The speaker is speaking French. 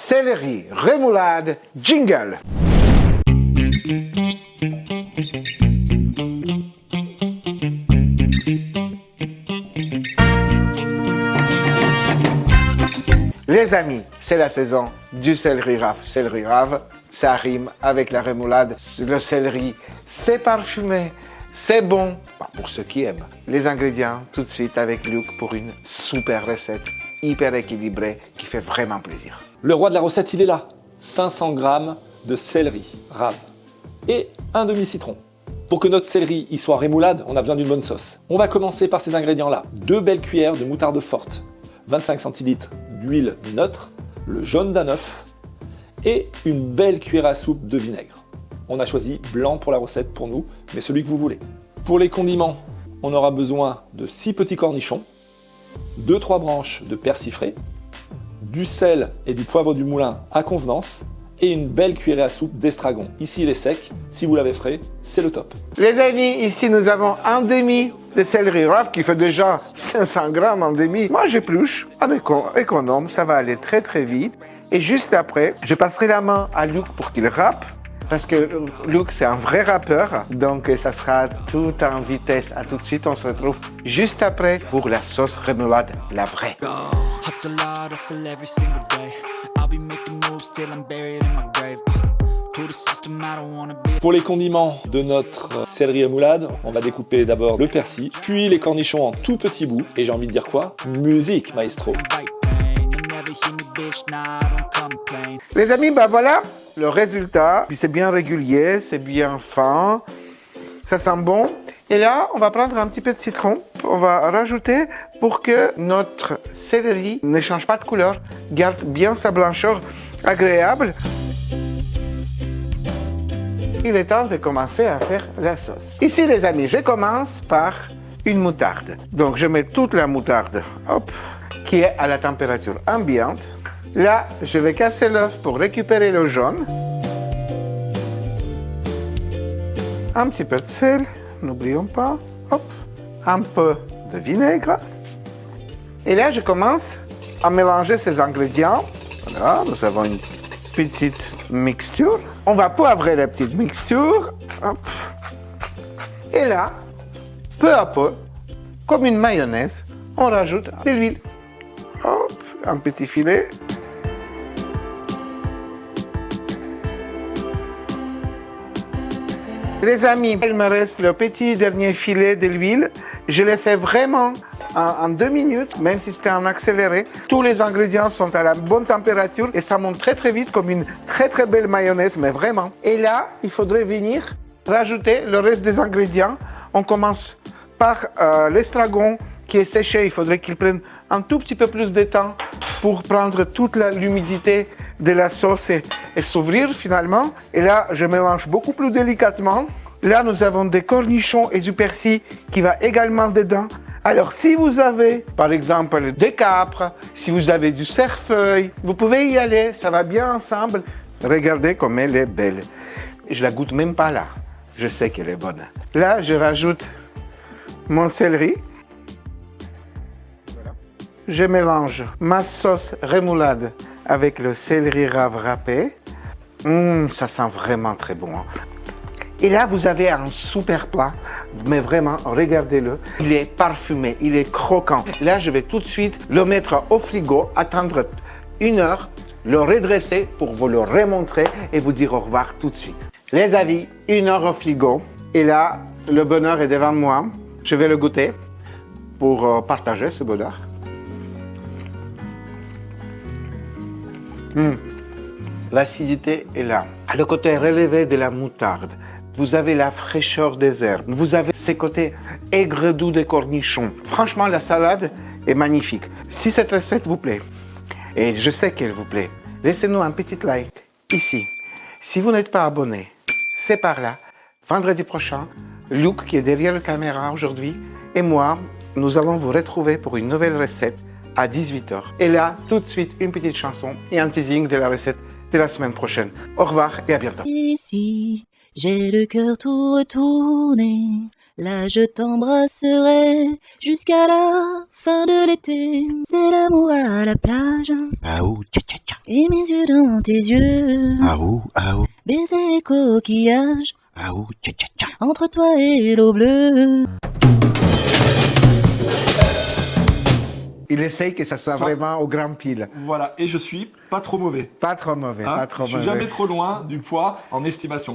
céleri, rémoulade, jingle. Les amis, c'est la saison du céleri rave. Céleri rave, ça rime avec la rémoulade. Le céleri, c'est parfumé, c'est bon. Pour ceux qui aiment. Les ingrédients, tout de suite avec Luc pour une super recette, hyper équilibrée, qui fait vraiment plaisir. Le roi de la recette, il est là. 500 g de céleri rave et un demi-citron. Pour que notre céleri y soit rémoulade, on a besoin d'une bonne sauce. On va commencer par ces ingrédients-là. 2 belles cuillères de moutarde forte, 25 centilitres d'huile neutre, le jaune d'un œuf et une belle cuillère à soupe de vinaigre. On a choisi blanc pour la recette pour nous, mais celui que vous voulez. Pour les condiments, on aura besoin de 6 petits cornichons, 2-3 branches de persil frais, du sel et du poivre du moulin à convenance et une belle cuillerée à soupe d'estragon. Ici, il est sec. Si vous l'avez frais, c'est le top. Les amis, ici, nous avons un demi de céleri rave qui fait déjà 500 grammes en demi. Moi, j'épluche, économe, ça va aller très très vite. Et juste après, je passerai la main à Luc pour qu'il râpe. Parce que Luc, c'est un vrai rappeur, donc ça sera tout en vitesse. À tout de suite, on se retrouve juste après pour la sauce rémoulade, la vraie. Pour les condiments de notre céleri rémoulade, on va découper d'abord le persil, puis les cornichons en tout petits bouts. Et j'ai envie de dire quoi? Musique, maestro! Les amis, ben voilà le résultat. Puis c'est bien régulier, c'est bien fin, ça sent bon. Et là, on va prendre un petit peu de citron. On va rajouter pour que notre céleri ne change pas de couleur, garde bien sa blancheur agréable. Il est temps de commencer à faire la sauce. Ici, les amis, je commence par une moutarde. Donc, je mets toute la moutarde, hop, qui est à la température ambiante. Là, je vais casser l'œuf pour récupérer le jaune. Un petit peu de sel, n'oublions pas. Hop, un peu de vinaigre. Et là, je commence à mélanger ces ingrédients. Voilà, nous avons une petite mixture. On va poivrer la petite mixture. Hop. Et là, peu à peu, comme une mayonnaise, on rajoute de l'huile. Hop, un petit filet. Les amis, il me reste le petit dernier filet de l'huile. Je l'ai fait vraiment en 2 minutes, même si c'était en accéléré. Tous les ingrédients sont à la bonne température et ça monte très très vite comme une très très belle mayonnaise, mais vraiment. Et là, il faudrait venir rajouter le reste des ingrédients. On commence par l'estragon qui est séché. Il faudrait qu'il prenne un tout petit peu plus de temps pour prendre toute l'humidité de la sauce et s'ouvrir finalement. Et là, je mélange beaucoup plus délicatement. Là, nous avons des cornichons et du persil qui va également dedans. Alors, si vous avez, par exemple, des capres, si vous avez du cerfeuil, vous pouvez y aller, ça va bien ensemble. Regardez comme elle est belle. Je la goûte même pas là. Je sais qu'elle est bonne. Là, je rajoute mon céleri. Je mélange ma sauce rémoulade avec le céleri rave râpé. Ça sent vraiment très bon. Et là, vous avez un super plat, mais vraiment, regardez-le. Il est parfumé, il est croquant. Là, je vais tout de suite le mettre au frigo, attendre 1 heure, le redresser pour vous le remontrer et vous dire au revoir tout de suite. Les amis, 1 heure au frigo. Et là, le bonheur est devant moi. Je vais le goûter pour partager ce bonheur. L'acidité est là. Le côté relevé de la moutarde. Vous avez la fraîcheur des herbes. Vous avez ces côtés aigre doux des cornichons. Franchement, la salade est magnifique. Si cette recette vous plaît, et je sais qu'elle vous plaît, laissez-nous un petit like ici. Si vous n'êtes pas abonné, c'est par là. Vendredi prochain, Luc, qui est derrière la caméra aujourd'hui, et moi, nous allons vous retrouver pour une nouvelle recette à 18h. Et là, tout de suite, une petite chanson et un teasing de la recette de la semaine prochaine. Au revoir et à bientôt. Ici, j'ai le cœur tout retourné, Là je t'embrasserai jusqu'à la fin de l'été. C'est l'amour à la plage. Aou, tcha tcha tcha. Et mes yeux dans tes yeux. Aou, aou, Baiser et coquillage. aou, tcha tcha tcha. Entre toi et l'eau bleue. Il essaye que ça soit vraiment au grand pile. Voilà, et je suis pas trop mauvais. Pas trop mauvais, Hein, pas trop je suis mauvais. jamais trop loin du poids en estimation.